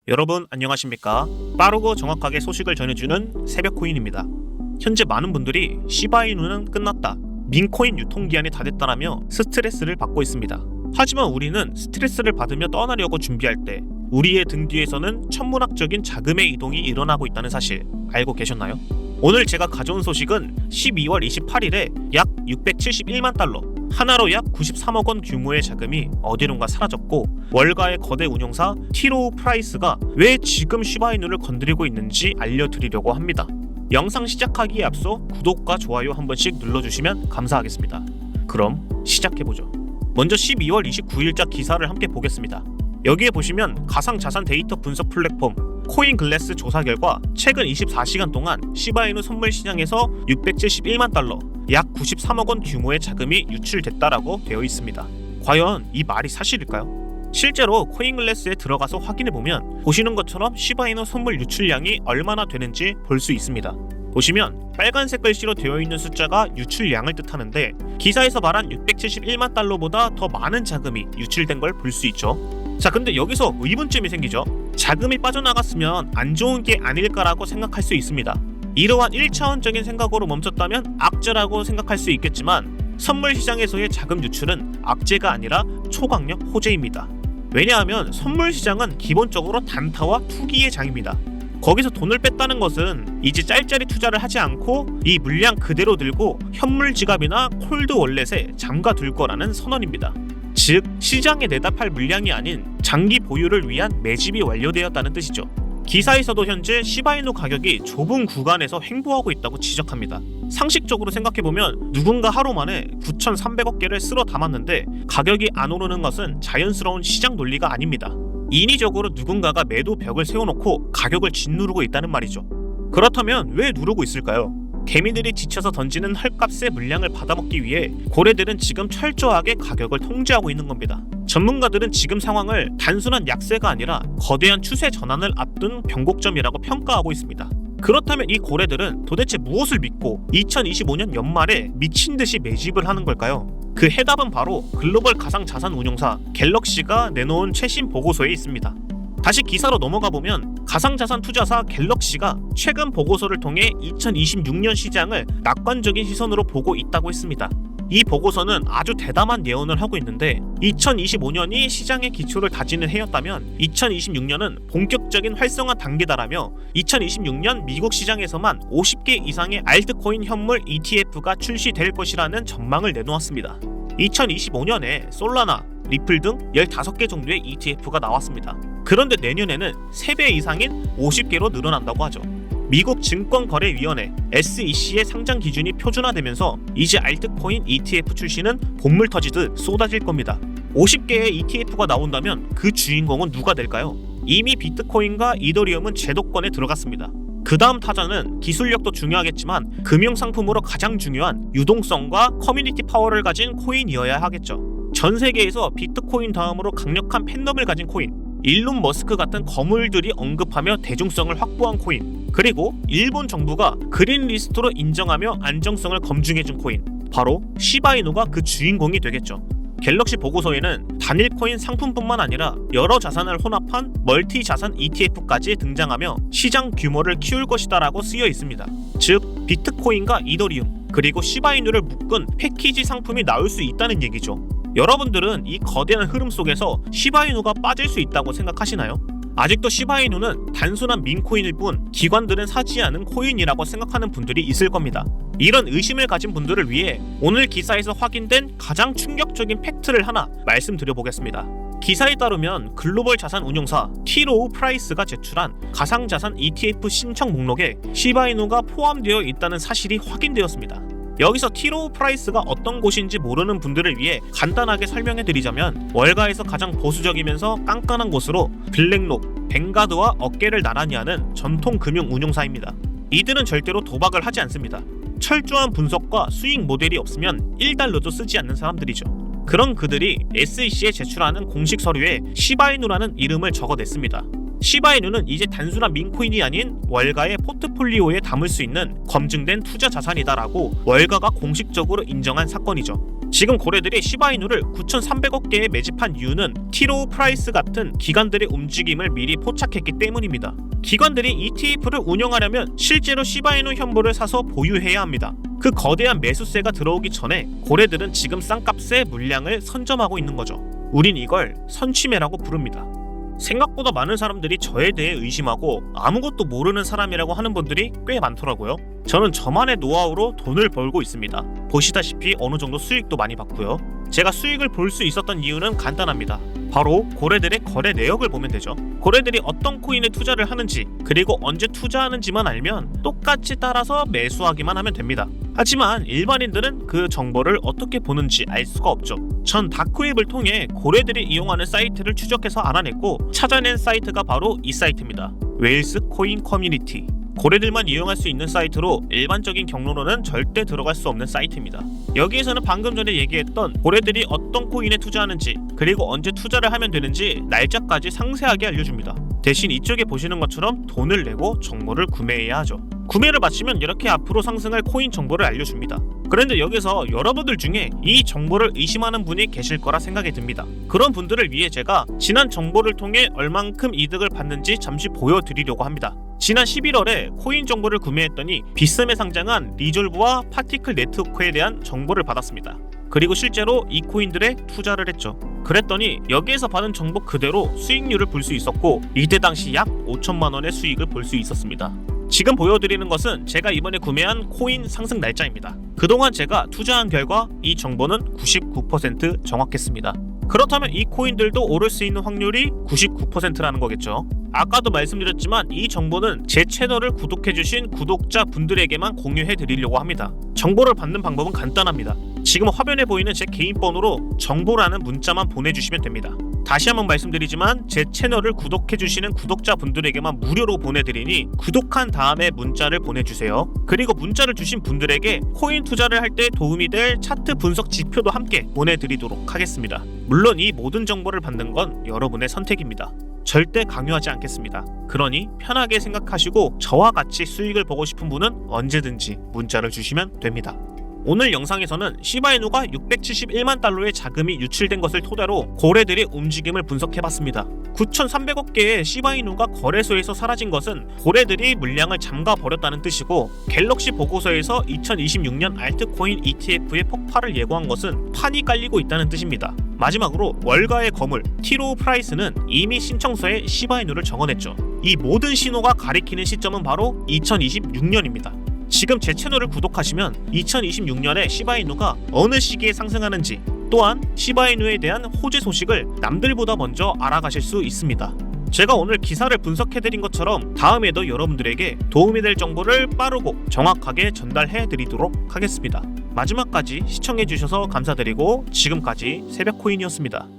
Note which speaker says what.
Speaker 1: 여러분 안녕하십니까? 빠르고 정확하게 소식을 전해주는 새벽코인입니다. 현재 많은 분들이 시바이누는 끝났다, 민코인 유통기한이 다 됐다라며 스트레스를 받고 있습니다. 하지만 우리는 스트레스를 받으며 떠나려고 준비할 때 우리의 등 뒤에서는 천문학적인 자금의 이동이 일어나고 있다는 사실 알고 계셨나요? 오늘 제가 가져온 소식은 12월 28일에 약 671만 달러, 하나로 약 93억 원 규모의 자금이 어디론가 사라졌고, 월가의 거대 운용사 티로우 프라이스가 왜 지금 시바이누를 건드리고 있는지 알려드리려고 합니다. 영상 시작하기에 앞서 구독과 좋아요 한 번씩 눌러주시면 감사하겠습니다. 그럼 시작해보죠. 먼저 12월 29일자 기사를 함께 보겠습니다. 여기에 보시면 가상자산 데이터 분석 플랫폼 코인글래스 조사 결과 최근 24시간 동안 시바이누 선물 시장에서 671만 달러, 약 93억 원 규모의 자금이 유출됐다라고 되어 있습니다. 과연 이 말이 사실일까요? 실제로 코인글래스에 들어가서 확인해보면 보시는 것처럼 시바이누 선물 유출량이 얼마나 되는지 볼 수 있습니다. 보시면 빨간색 글씨로 되어 있는 숫자가 유출량을 뜻하는데, 기사에서 말한 671만 달러보다 더 많은 자금이 유출된 걸 볼 수 있죠. 자, 근데 여기서 의문점이 생기죠. 자금이 빠져나갔으면 안 좋은 게 아닐까라고 생각할 수 있습니다. 이러한 1차원적인 생각으로 멈췄다면 악재라고 생각할 수 있겠지만, 선물 시장에서의 자금 유출은 악재가 아니라 초강력 호재입니다. 왜냐하면 선물 시장은 기본적으로 단타와 투기의 장입니다. 거기서 돈을 뺐다는 것은 이제 짤짤이 투자를 하지 않고 이 물량 그대로 들고 현물 지갑이나 콜드 월렛에 잠가둘 거라는 선언입니다. 즉, 시장에 내다 팔 물량이 아닌 장기 보유를 위한 매집이 완료되었다는 뜻이죠. 기사에서도 현재 시바이누 가격이 좁은 구간에서 횡보하고 있다고 지적합니다. 상식적으로 생각해보면 누군가 하루 만에 9,300억 개를 쓸어 담았는데 가격이 안 오르는 것은 자연스러운 시장 논리가 아닙니다. 인위적으로 누군가가 매도 벽을 세워놓고 가격을 짓누르고 있다는 말이죠. 그렇다면 왜 누르고 있을까요? 개미들이 지쳐서 던지는 헐값의 물량을 받아먹기 위해 고래들은 지금 철저하게 가격을 통제하고 있는 겁니다. 전문가들은 지금 상황을 단순한 약세가 아니라 거대한 추세 전환을 앞둔 변곡점이라고 평가하고 있습니다. 그렇다면 이 고래들은 도대체 무엇을 믿고 2025년 연말에 미친 듯이 매집을 하는 걸까요? 그 해답은 바로 글로벌 가상자산 운용사 갤럭시가 내놓은 최신 보고서에 있습니다. 다시 기사로 넘어가 보면 가상자산 투자사 갤럭시가 최근 보고서를 통해 2026년 시장을 낙관적인 시선으로 보고 있다고 했습니다. 이 보고서는 아주 대담한 예언을 하고 있는데, 2025년이 시장의 기초를 다지는 해였다면 2026년은 본격적인 활성화 단계다라며 2026년 미국 시장에서만 50개 이상의 알트코인 현물 ETF가 출시될 것이라는 전망을 내놓았습니다. 2025년에 솔라나, 리플 등 15개 정도의 ETF가 나왔습니다. 그런데 내년에는 3배 이상인 50개로 늘어난다고 하죠. 미국 증권거래위원회 SEC의 상장 기준이 표준화되면서 이제 알트코인 ETF 출시는 본물 터지듯 쏟아질 겁니다. 50개의 ETF가 나온다면 그 주인공은 누가 될까요? 이미 비트코인과 이더리움은 제도권에 들어갔습니다. 그 다음 타자는 기술력도 중요하겠지만 금융상품으로 가장 중요한 유동성과 커뮤니티 파워를 가진 코인이어야 하겠죠. 전 세계에서 비트코인 다음으로 강력한 팬덤을 가진 코인, 일론 머스크 같은 거물들이 언급하며 대중성을 확보한 코인, 그리고 일본 정부가 그린 리스트로 인정하며 안정성을 검증해준 코인, 바로 시바이누가 그 주인공이 되겠죠. 갤럭시 보고서에는 단일 코인 상품뿐만 아니라 여러 자산을 혼합한 멀티 자산 ETF까지 등장하며 시장 규모를 키울 것이다라고 쓰여 있습니다. 즉, 비트코인과 이더리움 그리고 시바이누를 묶은 패키지 상품이 나올 수 있다는 얘기죠. 여러분들은 이 거대한 흐름 속에서 시바이누가 빠질 수 있다고 생각하시나요? 아직도 시바이누는 단순한 민코인일 뿐 기관들은 사지 않은 코인이라고 생각하는 분들이 있을 겁니다. 이런 의심을 가진 분들을 위해 오늘 기사에서 확인된 가장 충격적인 팩트를 하나 말씀드려보겠습니다. 기사에 따르면 글로벌 자산 운용사 티로우 프라이스가 제출한 가상자산 ETF 신청 목록에 시바이누가 포함되어 있다는 사실이 확인되었습니다. 여기서 티로우 프라이스가 어떤 곳인지 모르는 분들을 위해 간단하게 설명해드리자면, 월가에서 가장 보수적이면서 깐깐한 곳으로 블랙록, 뱅가드와 어깨를 나란히 하는 전통 금융 운용사입니다. 이들은 절대로 도박을 하지 않습니다. 철저한 분석과 수익 모델이 없으면 1달러도 쓰지 않는 사람들이죠. 그런 그들이 SEC에 제출하는 공식 서류에 시바이누라는 이름을 적어냈습니다. 시바이누는 이제 단순한 민코인이 아닌 월가의 포트폴리오에 담을 수 있는 검증된 투자 자산이다라고 월가가 공식적으로 인정한 사건이죠. 지금 고래들이 시바이누를 9,300억 개에 매집한 이유는 티로우 프라이스 같은 기관들의 움직임을 미리 포착했기 때문입니다. 기관들이 ETF를 운영하려면 실제로 시바이누 현물을 사서 보유해야 합니다. 그 거대한 매수세가 들어오기 전에 고래들은 지금 싼값에 물량을 선점하고 있는 거죠. 우린 이걸 선취매라고 부릅니다. 생각보다 많은 사람들이 저에 대해 의심하고 아무것도 모르는 사람이라고 하는 분들이 꽤 많더라고요. 저는 저만의 노하우로 돈을 벌고 있습니다. 보시다시피 어느 정도 수익도 많이 받고요. 제가 수익을 볼 수 있었던 이유는 간단합니다. 바로 고래들의 거래 내역을 보면 되죠. 고래들이 어떤 코인에 투자를 하는지, 그리고 언제 투자하는지만 알면 똑같이 따라서 매수하기만 하면 됩니다. 하지만 일반인들은 그 정보를 어떻게 보는지 알 수가 없죠. 전 다크웹을 통해 고래들이 이용하는 사이트를 추적해서 알아냈고 찾아낸 사이트가 바로 이 사이트입니다. 웨일스 코인 커뮤니티. 고래들만 이용할 수 있는 사이트로 일반적인 경로로는 절대 들어갈 수 없는 사이트입니다. 여기에서는 방금 전에 얘기했던 고래들이 어떤 코인에 투자하는지, 그리고 언제 투자를 하면 되는지 날짜까지 상세하게 알려줍니다. 대신 이쪽에 보시는 것처럼 돈을 내고 정보를 구매해야 하죠. 구매를 마치면 이렇게 앞으로 상승할 코인 정보를 알려줍니다. 그런데 여기서 여러분들 중에 이 정보를 의심하는 분이 계실 거라 생각이 듭니다. 그런 분들을 위해 제가 지난 정보를 통해 얼만큼 이득을 받는지 잠시 보여드리려고 합니다. 지난 11월에 코인 정보를 구매했더니 비썸에 상장한 리졸브와 파티클 네트워크에 대한 정보를 받았습니다. 그리고 실제로 이 코인들에 투자를 했죠. 그랬더니 여기에서 받은 정보 그대로 수익률을 볼 수 있었고 이때 당시 약 5천만 원의 수익을 볼 수 있었습니다. 지금 보여드리는 것은 제가 이번에 구매한 코인 상승 날짜입니다. 그동안 제가 투자한 결과 이 정보는 99% 정확했습니다. 그렇다면 이 코인들도 오를 수 있는 확률이 99%라는 거겠죠. 아까도 말씀드렸지만 이 정보는 제 채널을 구독해주신 구독자분들에게만 공유해드리려고 합니다. 정보를 받는 방법은 간단합니다. 지금 화면에 보이는 제 개인 번호로 정보라는 문자만 보내주시면 됩니다. 다시 한번 말씀드리지만 제 채널을 구독해주시는 구독자분들에게만 무료로 보내드리니 구독한 다음에 문자를 보내주세요. 그리고 문자를 주신 분들에게 코인 투자를 할 때 도움이 될 차트 분석 지표도 함께 보내드리도록 하겠습니다. 물론 이 모든 정보를 받는 건 여러분의 선택입니다. 절대 강요하지 않겠습니다. 그러니 편하게 생각하시고 저와 같이 수익을 보고 싶은 분은 언제든지 문자를 주시면 됩니다. 오늘 영상에서는 시바이누가 671만 달러의 자금이 유출된 것을 토대로 고래들의 움직임을 분석해봤습니다. 9,300억 개의 시바이누가 거래소에서 사라진 것은 고래들이 물량을 잠가버렸다는 뜻이고, 갤럭시 보고서에서 2026년 알트코인 ETF의 폭발을 예고한 것은 판이 깔리고 있다는 뜻입니다. 마지막으로 월가의 거물 티로우 프라이스는 이미 신청서에 시바이누를 적어냈죠. 이 모든 신호가 가리키는 시점은 바로 2026년입니다. 지금 제 채널을 구독하시면 2026년에 시바이누가 어느 시기에 상승하는지, 또한 시바이누에 대한 호재 소식을 남들보다 먼저 알아가실 수 있습니다. 제가 오늘 기사를 분석해드린 것처럼 다음에도 여러분들에게 도움이 될 정보를 빠르고 정확하게 전달해드리도록 하겠습니다. 마지막까지 시청해주셔서 감사드리고 지금까지 새벽코인이었습니다.